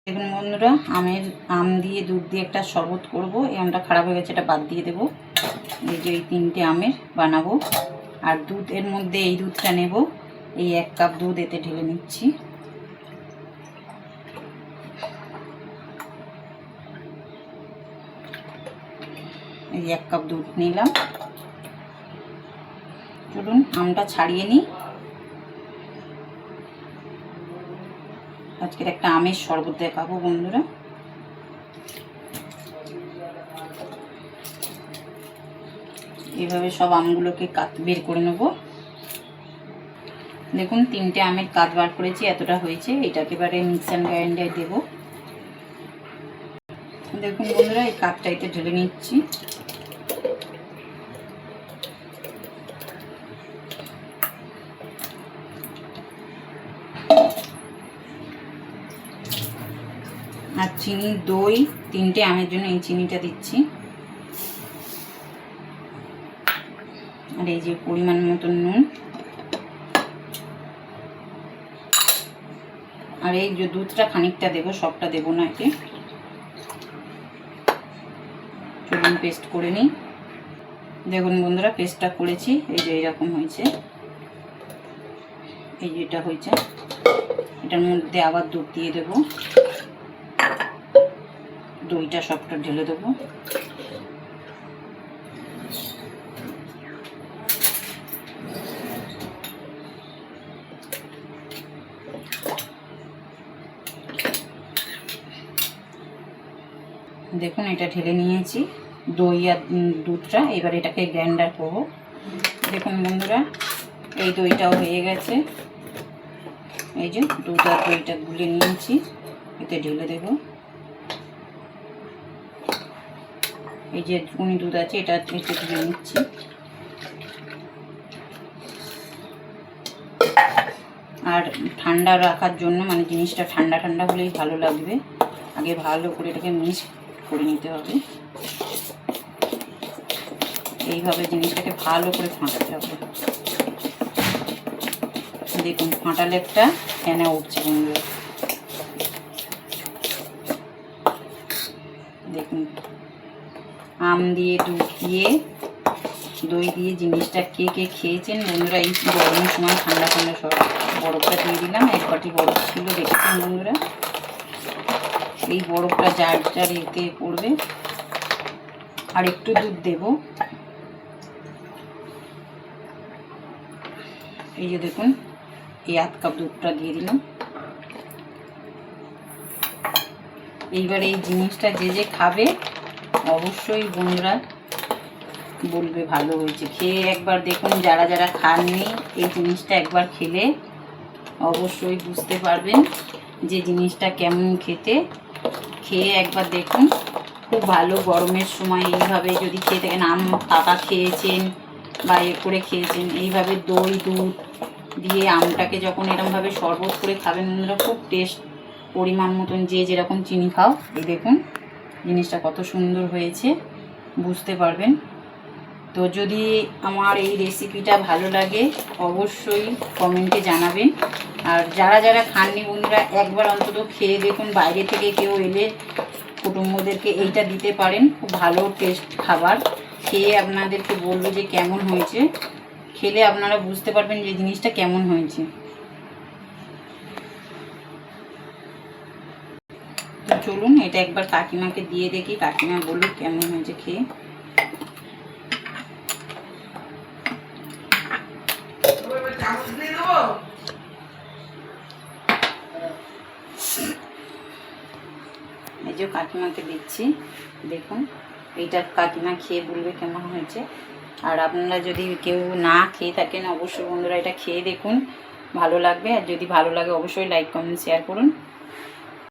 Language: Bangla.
দেখুন বন্ধুরা, আম দিয়ে দুধ দিয়ে একটা শরবত করব। এই আমটা খারাপ হয়ে গেছে, এটা বাদ দিয়ে দেবো। এই যে এই 3টে আমের বানাবো। আর দুধের মধ্যে এই দুধটা নেব। এই 1 কাপ দুধ এতে ঢেলে নিচ্ছি। এই 1 কাপ দুধ নিলাম। চলুন আমটা ছাড়িয়ে নিই। আজকের একটা আমের শরবত দেখাবো বন্ধুরা। এইভাবে সব আমগুলোকে কাট বের করে নেব। দেখুন 3টে আমের কাট বার করেছি, এতটা হয়েছে। এটাকে এবারে মিক্সার গ্রাইন্ডারে দেব। দেখুন বন্ধুরা, এই কাটটা এতে ঢেলে নিচ্ছি। আর চিনি, দই, 3টে আমের জন্য এই চিনিটা দিচ্ছি। আর এই যে পরিমাণ মতন নুন। আর এই যে দুধটা খানিকটা দেবো, সবটা দেবো না এতে। চলুন পেস্ট করে নিই। দেখুন বন্ধুরা, পেস্টটা করেছি। এই যে এইরকম হয়েছে। এই যে এটা হয়েছে। এটার মধ্যে আবার দুধ দিয়ে দেবো। দইটা সবটা ঢেলে দেবো। দেখুন এটা ঢেলে নিয়েছি, দই আর দুধটা। এবার এটাকে গ্রাইন্ডার করবো। দেখুন বন্ধুরা, এই দইটাও হয়ে গেছে। এই যে দুধ আর দইটা গুলে নিয়েছি, এতে ঢেলে দেব। এই যে একটুখানি দুধ আছে, এটা এতে ঢেলে নিচ্ছি। আর ঠান্ডা রাখার জন্য, মানে জিনিসটা ঠান্ডা ঠান্ডা হলেই ভালো লাগবে। আগে ভালো করে এটাকে মিক্স করে নিতে হবে। এইভাবে জিনিসটাকে ভালো করে ফাটাতে হবে। দেখুন ফাটালে একটা ফেনা উঠছে বন্ধুরা। দেখুন আম দিয়ে, দুধ দিয়ে, দই দিয়ে জিনিসটা কে কে খেয়েছেন বন্ধুরা? এই গরমের সময় ঠান্ডা ঠান্ডা সব। বরফটা দিয়ে দিলাম, 1 বাটি বরফ ছিল, দেখেছেন বন্ধুরা? এই বরফটা যার যার এতে পড়বে। আর একটু দুধ দেব। এই যে দেখুন, এই 1 কাপ দুধটা দিয়ে দিলাম। এইবার এই জিনিসটা যে যে খাবে অবশ্যই বন্ধুরা বলবে ভালো হয়েছে। খেয়ে একবার দেখুন, যারা যারা খাননি এই জিনিসটা একবার খেলে অবশ্যই বুঝতে পারবেন যে জিনিসটা কেমন খেতে। খেয়ে একবার দেখুন, খুব ভালো। গরমের সময় এইভাবে যদি খেয়ে থাকেন, আম পাকা খেয়েছেন বা করে খেয়েছেন, এইভাবে দই দুধ দিয়ে আমটাকে যখন এরকমভাবে শরবত করে খাবেন বন্ধুরা, খুব টেস্ট। পরিমাণ মতন যে যেরকম চিনি খাও। এই দেখুন জিনিসটা কত সুন্দর হয়েছে, বুঝতে পারবেন। তো যদি আমার এই রেসিপিটা ভালো লাগে অবশ্যই কমেন্টে জানাবেন। আর যারা যারা খাননি বন্ধুরা, একবার অন্তত খেয়ে দেখুন। বাইরে থেকে কেউ এলে কুটুম্বদেরকে এইটা দিতে পারেন। খুব ভালো টেস্ট খাবার। খেয়ে আপনাদেরকে বলবো যে কেমন হয়েছে। খেলে আপনারা বুঝতে পারবেন যে জিনিসটা কেমন হয়েছে। তো চলুন এটা একবার কাকিমাকে দিয়ে দেখি, কাকিমা বলুক কেমন হয়েছে খেয়ে। এই যে কাকিমাকে দিচ্ছি, দেখুন এইটা কাকিমা খেয়ে বলবে কেমন হয়েছে। আর আপনারা যদি কেউ না খেয়ে থাকেন অবশ্যই বন্ধুরা এটা খেয়ে দেখুন, ভালো লাগবে। আর যদি ভালো লাগে অবশ্যই লাইক কমেন্ট শেয়ার করুন।